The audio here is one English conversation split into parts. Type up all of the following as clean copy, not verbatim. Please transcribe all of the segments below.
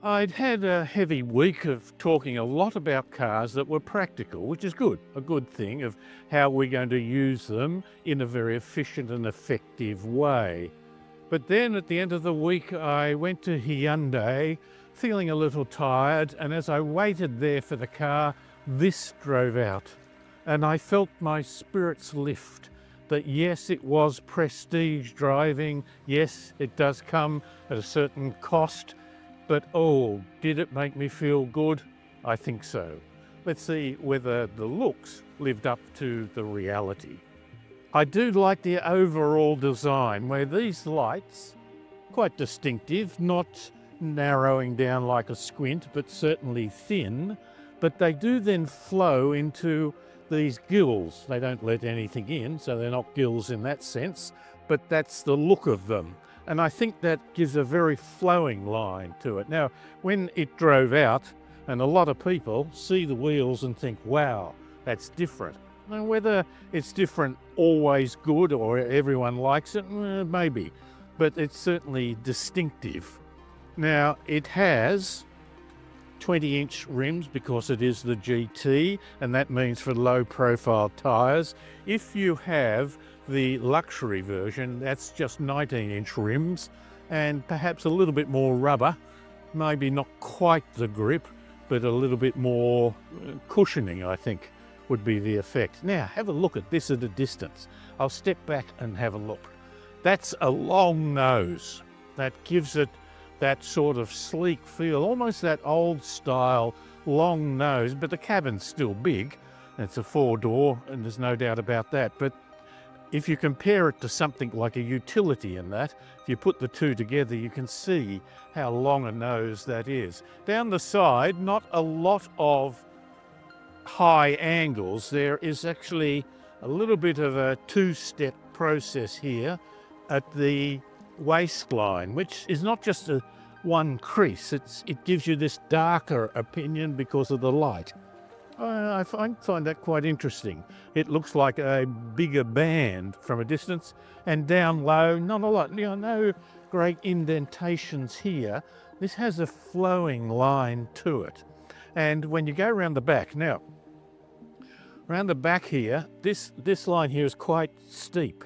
I'd had a heavy week of talking a lot about cars that were practical, which is good, a good thing of how we're going to use them in a very efficient and effective way. But then at the end of the week, I went to Hyundai feeling a little tired, and as I waited there for the car, this drove out. And I felt my spirits lift that yes, it was prestige driving, yes, it does come at a certain cost, but oh, did it make me feel good? I think so. Let's see whether the looks lived up to the reality. I do like the overall design where these lights, quite distinctive, not narrowing down like a squint, but certainly thin, but they do then flow into these gills. They don't let anything in, so they're not gills in that sense, but that's the look of them. And I think that gives a very flowing line to it. Now, when it drove out, and a lot of people see the wheels and think, wow, that's different. Now, whether it's different always good or everyone likes it, maybe, but it's certainly distinctive. Now, it has 20-inch rims because it is the GT, and that means for low-profile tyres. If you have the luxury version, that's just 19-inch rims and perhaps a little bit more rubber, maybe not quite the grip, but a little bit more cushioning, I think, would be the effect. Now, have a look at this at a distance. I'll step back and have a look. That's a long nose. That gives it that sort of sleek feel, almost that old style long nose, but the cabin's still big. It's a 4-door, and there's no doubt about that. But if you compare it to something like a utility in that, if you put the two together, you can see how long a nose that is. Down the side, not a lot of high angles. There is actually a little bit of a two-step process here at the waistline, which is not just a one crease. It gives you this darker opinion because of the light. I find that quite interesting. It looks like a bigger band from a distance, and down low, not a lot. No great indentations here. This has a flowing line to it. And when you go around the back, now, around the back here, this line here is quite steep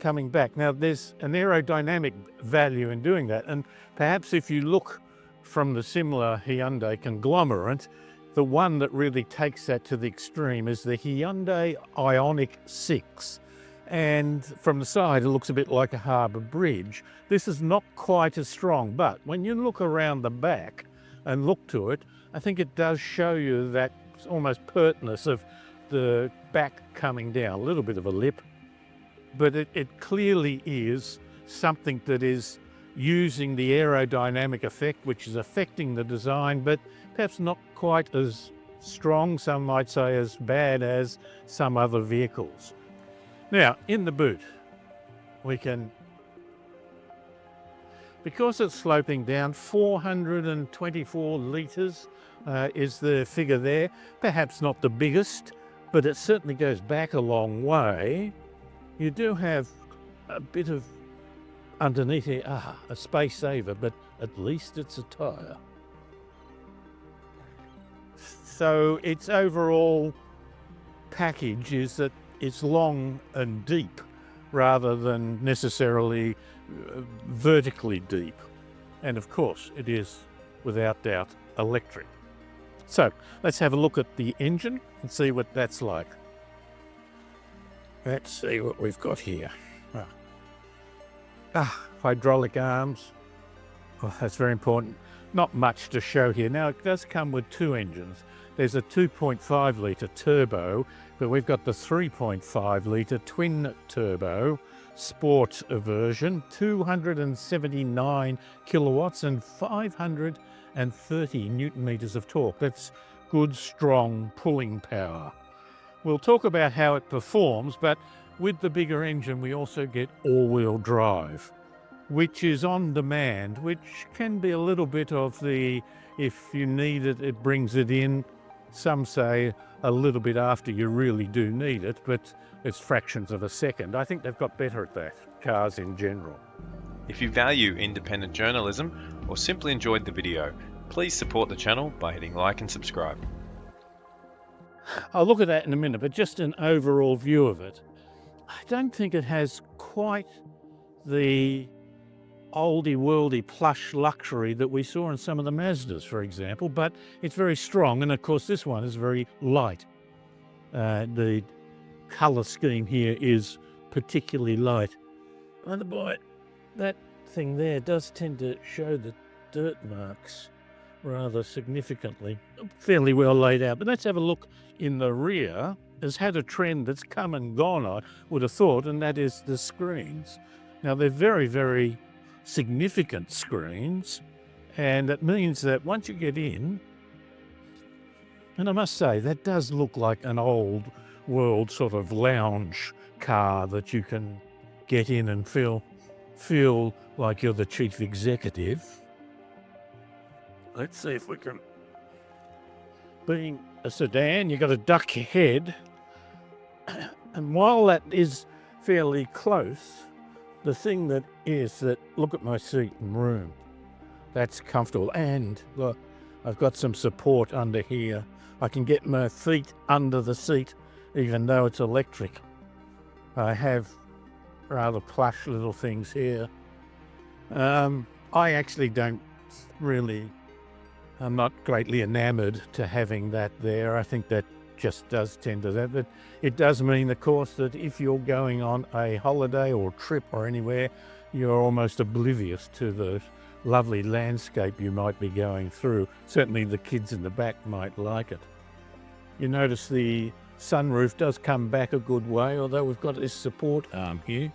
coming back. Now, there's an aerodynamic value in doing that, and perhaps if you look from the similar Hyundai conglomerate, the one that really takes that to the extreme is the Hyundai Ioniq 6. And from the side, it looks a bit like a harbour bridge. This is not quite as strong, but when you look around the back and look to it, I think it does show you that almost pertness of the back coming down, a little bit of a lip, but it clearly is something that is using the aerodynamic effect, which is affecting the design, but perhaps not quite as strong, some might say as bad as some other vehicles. Now, in the boot, we can, because it's sloping down, 424 litres is the figure there. Perhaps not the biggest, but it certainly goes back a long way. You do have a bit of underneath here, a space saver, but at least it's a tyre. So its overall package is that it's long and deep rather than necessarily vertically deep. And of course, it is without doubt electric. So let's have a look at the engine and see what that's like. Let's see what we've got here. Hydraulic arms. Oh, that's very important. Not much to show here. Now, it does come with two engines. There's a 2.5 litre turbo, but we've got the 3.5 litre twin turbo sport version, 279 kilowatts and 530 newton meters of torque. That's good, strong pulling power. We'll talk about how it performs, but with the bigger engine, we also get all-wheel drive, which is on demand, which can be a little bit of the, if you need it, it brings it in. Some say a little bit after you really do need it, but it's fractions of a second. I think they've got better at that, cars in general. If you value independent journalism or simply enjoyed the video, Please support the channel by hitting like and subscribe. I'll look at that in a minute, but just an overall view of it. I don't think it has quite the oldie worldy plush luxury that we saw in some of the Mazdas, for example, but it's very strong, and of course this one is very light. The colour scheme here is particularly light. By the by, that thing there does tend to show the dirt marks rather significantly. Fairly well laid out, but let's have a look in the rear. Has had a trend that's come and gone, I would have thought, and that is the screens. Now they're very, very significant screens, and that means that once you get in, and I must say that does look like an old world sort of lounge car that you can get in and feel like you're the chief executive. Let's see if we can. Being a sedan, you got to duck your head, and while that is fairly close, the thing that is that, look at my seat and room. That's comfortable, and look, I've got some support under here. I can get my feet under the seat even though it's electric. I have rather plush little things here. I actually don't really, I'm not greatly enamored to having that there. I think that just does tend to that, but it does mean, of course, that if you're going on a holiday or trip or anywhere, you're almost oblivious to the lovely landscape you might be going through. Certainly the kids in the back might like it. You notice the sunroof does come back a good way, although we've got this support arm here,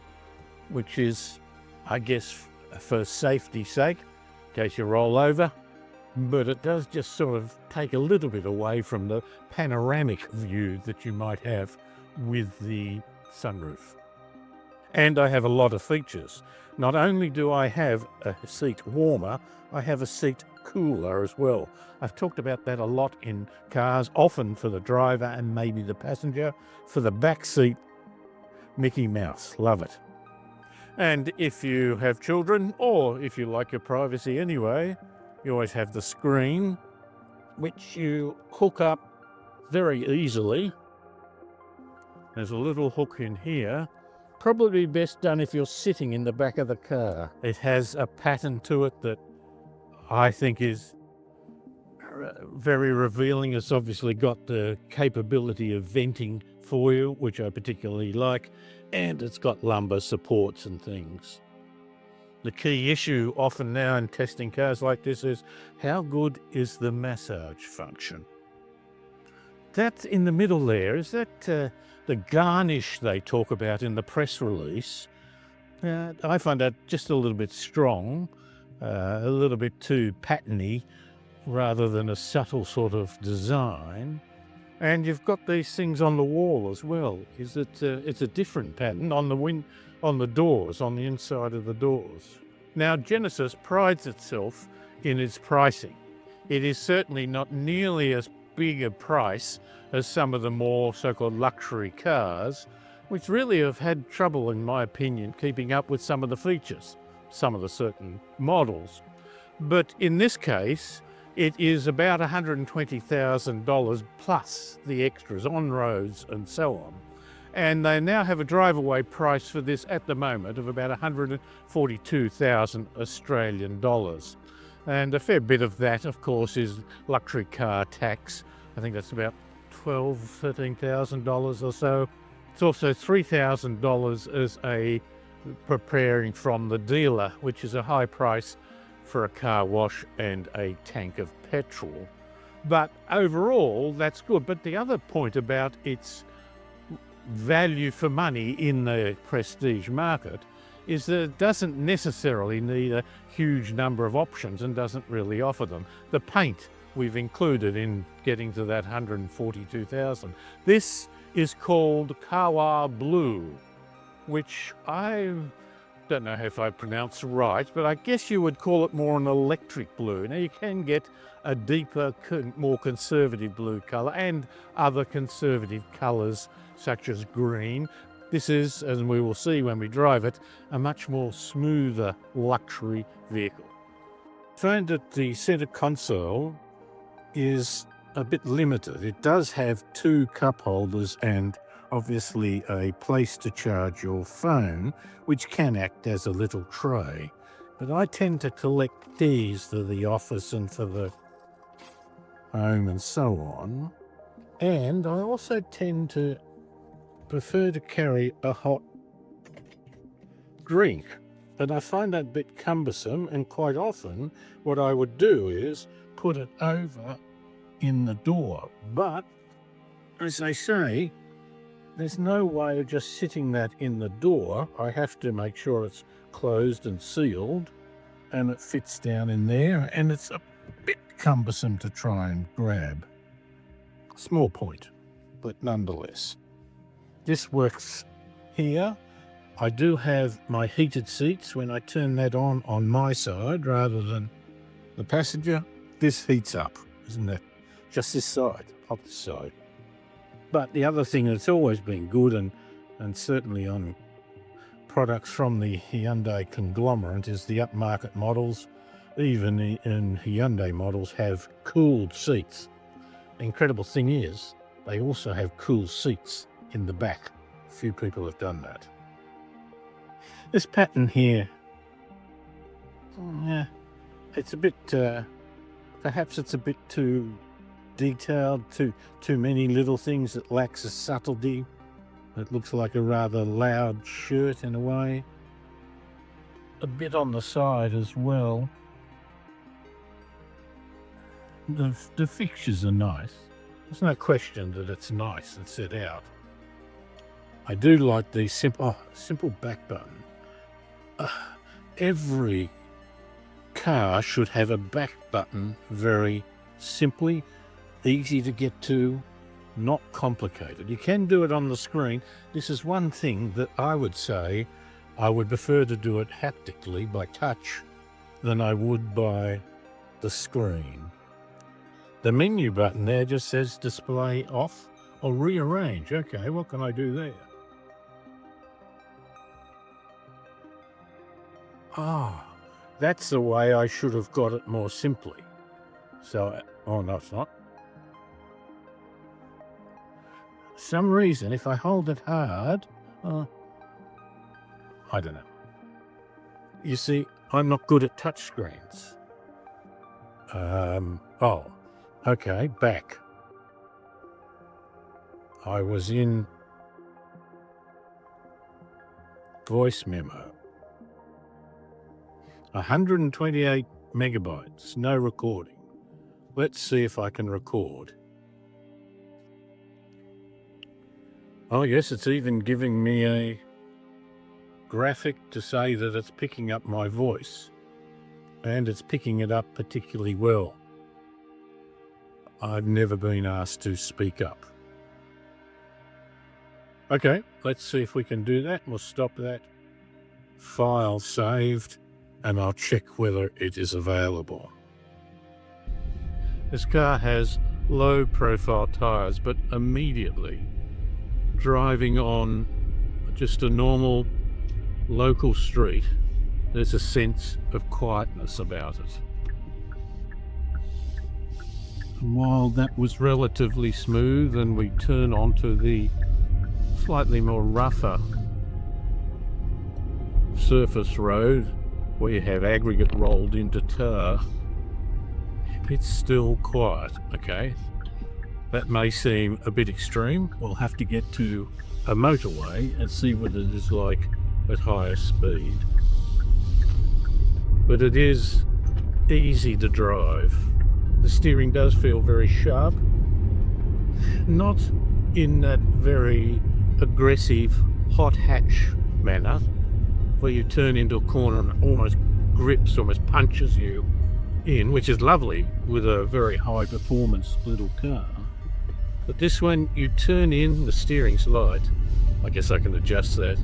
which is, I guess, for safety's sake, in case you roll over. But it does just sort of take a little bit away from the panoramic view that you might have with the sunroof. And I have a lot of features. Not only do I have a seat warmer, I have a seat cooler as well. I've talked about that a lot in cars, often for the driver and maybe the passenger. For the back seat, Mickey Mouse, love it. And if you have children, or if you like your privacy anyway, you always have the screen, which you hook up very easily. There's a little hook in here. Probably best done if you're sitting in the back of the car. It has a pattern to it that I think is very revealing. It's obviously got the capability of venting for you, which I particularly like, and it's got lumbar supports and things. The key issue often now in testing cars like this is how good is the massage function? That in the middle there, is that the garnish they talk about in the press release? I find that just a little bit strong, a little bit too patterny rather than a subtle sort of design. And you've got these things on the wall as well. Is it? It's a different pattern on the doors, on the inside of the doors. Now, Genesis prides itself in its pricing. It is certainly not nearly as big a price as some of the more so-called luxury cars, which really have had trouble, in my opinion, keeping up with some of the features, some of the certain models. But in this case, it is about $120,000 plus the extras on roads and so on. And they now have a drive-away price for this at the moment of about 142,000 Australian dollars. And a fair bit of that, of course, is luxury car tax. I think that's about $12,000, $13,000 or so. It's also $3,000 as a preparing from the dealer, which is a high price for a car wash and a tank of petrol. But overall, that's good. But the other point about its value for money in the prestige market is that it doesn't necessarily need a huge number of options and doesn't really offer them. The paint we've included in getting to that 142,000. This is called Kawa Blue, which I don't know if I pronounced right, but I guess you would call it more an electric blue. Now you can get a deeper, more conservative blue colour and other conservative colours such as green. This is, as we will see when we drive it, a much more smoother luxury vehicle. Find that the center console is a bit limited. It does have 2 cup holders and obviously a place to charge your phone, which can act as a little tray. But I tend to collect these for the office and for the home and so on. And I also tend to prefer to carry a hot drink. And I find that a bit cumbersome, and quite often what I would do is put it over in the door. But, as I say, there's no way of just sitting that in the door. I have to make sure it's closed and sealed, and it fits down in there, and it's a bit cumbersome to try and grab. Small point, but nonetheless. This works here. I do have my heated seats. When I turn that on my side rather than the passenger, this heats up, isn't it? Just this side, not this side. But the other thing that's always been good, and certainly on products from the Hyundai conglomerate, is the upmarket models, even in Hyundai models, have cooled seats. The incredible thing is, they also have cool seats in the back. Few people have done that. This pattern here, yeah, it's a bit, perhaps it's a bit too detailed, too many little things that lacks a subtlety. It looks like a rather loud shirt in a way. A bit on the side as well. The fixtures are nice. There's no question that it's nice and set out. I do like the simple back button. Every car should have a back button, very simply, easy to get to, not complicated. You can do it on the screen. This is one thing that I would say I would prefer to do it haptically by touch than I would by the screen. The menu button there just says display off or rearrange. Okay, what can I do there? Ah, that's the way I should have got it more simply. So, oh no, it's not. For some reason, if I hold it hard, I don't know. You see, I'm not good at touchscreens. Oh, okay, back. I was in voice memo. 128 megabytes, no recording. Let's see if I can record. Oh yes, it's even giving me a graphic to say that it's picking up my voice. And it's picking it up particularly well. I've never been asked to speak up. Okay, let's see if we can do that. We'll stop that. File saved. And I'll check whether it is available. This car has low profile tyres, but immediately driving on just a normal local street, there's a sense of quietness about it. And while that was relatively smooth and we turn onto the slightly more rougher surface road, where you have aggregate rolled into tar, it's still quiet, okay? That may seem a bit extreme. We'll have to get to a motorway and see what it is like at higher speed. But it is easy to drive. The steering does feel very sharp, not in that very aggressive hot hatch manner, where you turn into a corner and almost grips, almost punches you in, which is lovely with a very high performance little car. But this one, you turn in, the steering's light. I guess I can adjust that,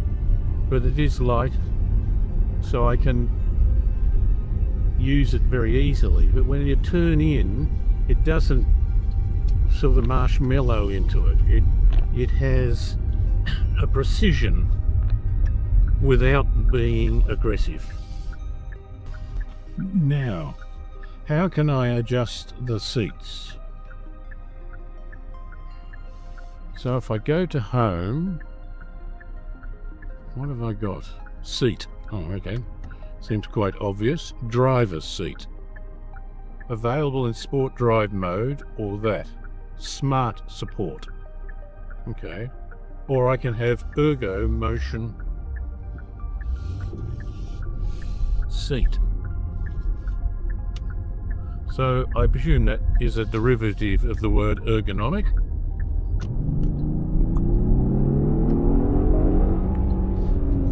but it is light, so I can use it very easily. But when you turn in, it doesn't sort of marshmallow into it. It has a precision without being aggressive. Now, How can I adjust the seats? So if I go to home, what have I got? Seat. Oh, okay. Seems quite obvious. Driver's seat. Available in sport drive mode or that. Smart support. Okay. Or I can have ergo motion seat. So I presume that is a derivative of the word ergonomic.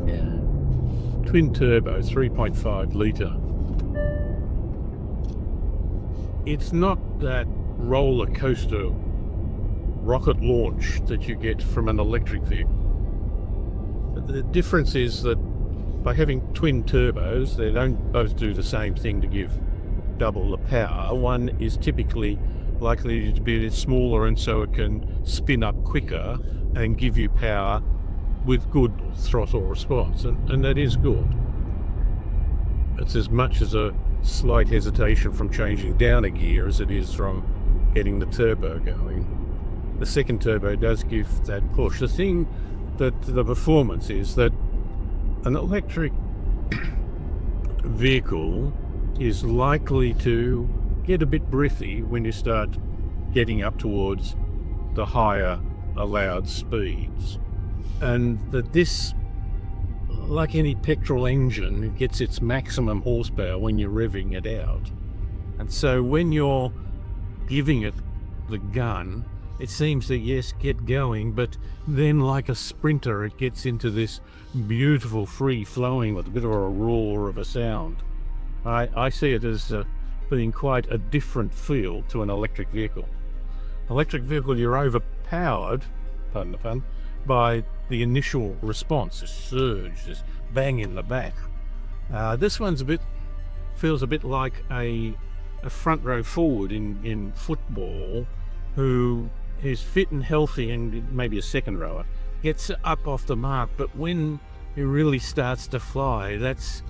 Yeah. Twin turbo, 3.5 litre. It's not that roller coaster rocket launch that you get from an electric vehicle. The difference is that by having twin turbos, they don't both do the same thing to give double the power. One is typically likely to be a bit smaller, and so it can spin up quicker and give you power with good throttle response, and that is good. It's as much as a slight hesitation from changing down a gear as it is from getting the turbo going. The second turbo does give that push. The thing that the performance is that an electric vehicle is likely to get a bit breathy when you start getting up towards the higher allowed speeds, and that this, like any petrol engine, it gets its maximum horsepower when you're revving it out. And so when you're giving it the gun, it seems to, yes, get going, but then like a sprinter, it gets into this beautiful free flowing with a bit of a roar of a sound. I see it as being quite a different feel to an electric vehicle. Electric vehicle, you're overpowered, pardon the pun, by the initial response, this surge, this bang in the back. This one's feels a bit like a front row forward in football who is fit and healthy and maybe a second rower, gets up off the mark, but when he really starts to fly, that's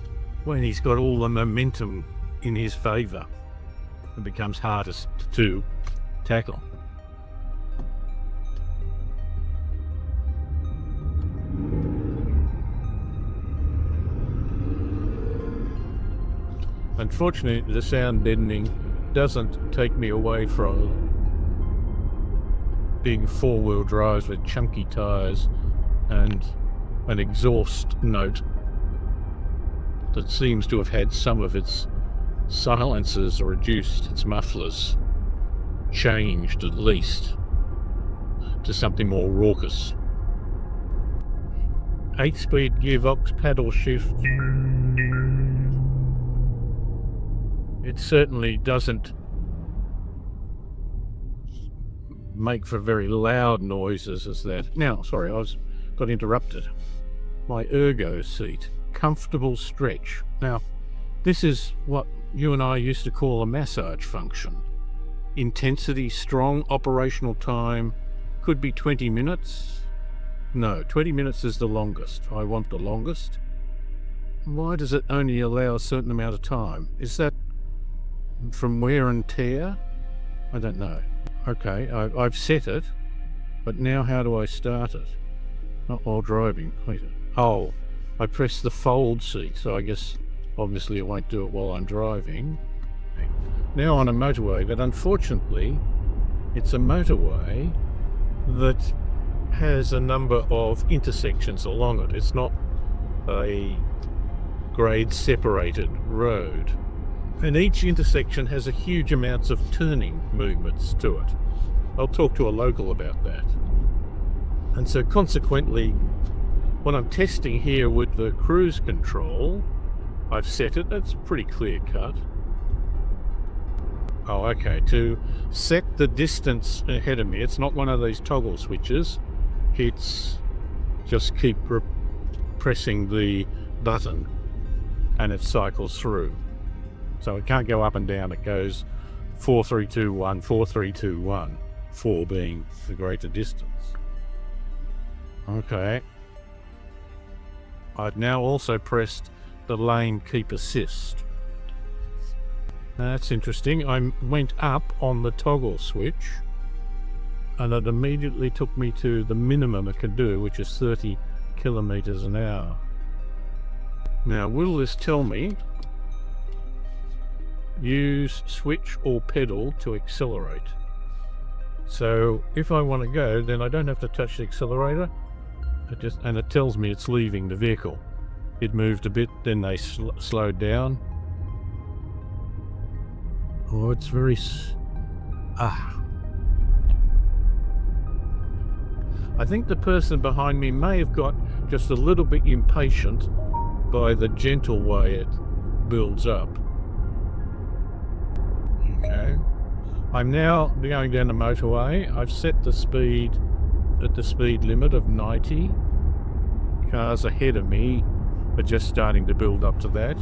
when he's got all the momentum in his favour. It becomes hardest to tackle. Unfortunately, the sound deadening doesn't take me away from big four-wheel drives with chunky tyres and an exhaust note that seems to have had some of its silencers reduced, its mufflers changed at least to something more raucous. 8-speed gearbox paddle shift. It certainly doesn't make for very loud noises as that. Now, sorry, got interrupted. My ergo seat, comfortable stretch. Now, this is what you and I used to call a massage function. Intensity, strong operational time, could be 20 minutes. No, 20 minutes is the longest. I want the longest. Why does it only allow a certain amount of time? Is that from wear and tear? I don't know. Okay, I've set it, but now how do I start it? Not while driving. Wait. Oh, I press the fold seat, so I guess obviously it won't do it while I'm driving. Now on a motorway, but unfortunately it's a motorway that has a number of intersections along it. It's not a grade separated road. And each intersection has a huge amounts of turning movements to it. I'll talk to a local about that. And so consequently, when I'm testing here with the cruise control, I've set it, that's pretty clear cut. Oh, okay, to set the distance ahead of me, it's not one of these toggle switches, it's just keep pressing the button and it cycles through. So it can't go up and down, it goes 4, 3, 2, 1, 4, 3, 2, 1, 4 being the greater distance. Okay. I've now also pressed the lane keep assist. That's interesting. I went up on the toggle switch and it immediately took me to the minimum it could do, which is 30 kilometers an hour. Now, will this tell me use switch or pedal to accelerate? So if I want to go, then I don't have to touch the accelerator. And it tells me it's leaving the vehicle. It moved a bit, then they slowed down. Oh, it's very... I think the person behind me may have got just a little bit impatient by the gentle way it builds up. Okay. I'm now going down the motorway. I've set the speed at the speed limit of 90. Cars ahead of me are just starting to build up to that.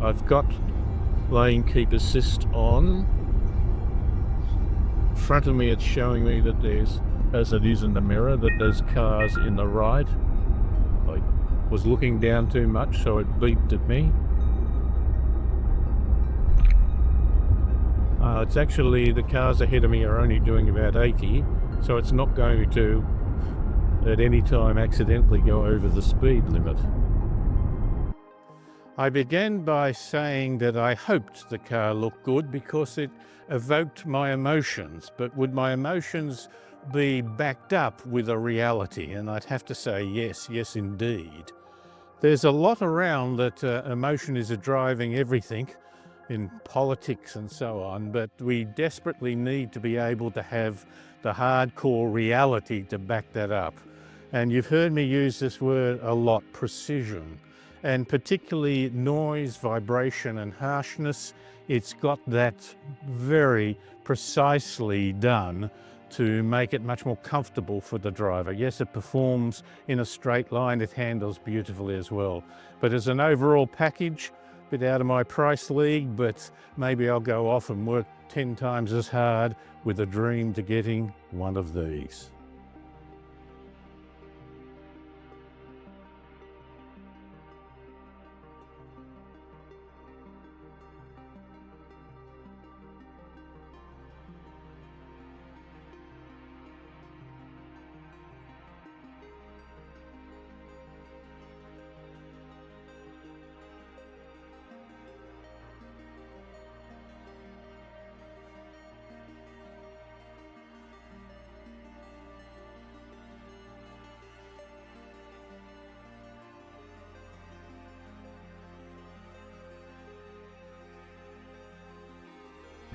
I've got lane keep assist on. In front of me it's showing me that there's, as it is in the mirror, that there's cars in the right. I was looking down too much, so it beeped at me. It's actually, the cars ahead of me are only doing about 80, so it's not going to at any time accidentally go over the speed limit. I began by saying that I hoped the car looked good because it evoked my emotions, but would my emotions be backed up with a reality? And I'd have to say yes, yes indeed. There's a lot around that emotion is driving everything in politics and so on, but we desperately need to be able to have the hardcore reality to back that up. And you've heard me use this word a lot, precision, and particularly noise, vibration and harshness. It's got that very precisely done to make it much more comfortable for the driver. Yes, it performs in a straight line, it handles beautifully as well. But as an overall package, a bit out of my price league, but maybe I'll go off and work 10 times as hard with a dream to getting one of these.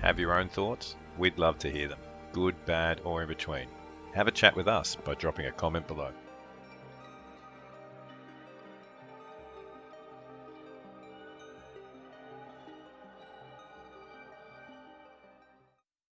Have your own thoughts? We'd love to hear them, good, bad, or in between. Have a chat with us by dropping a comment below.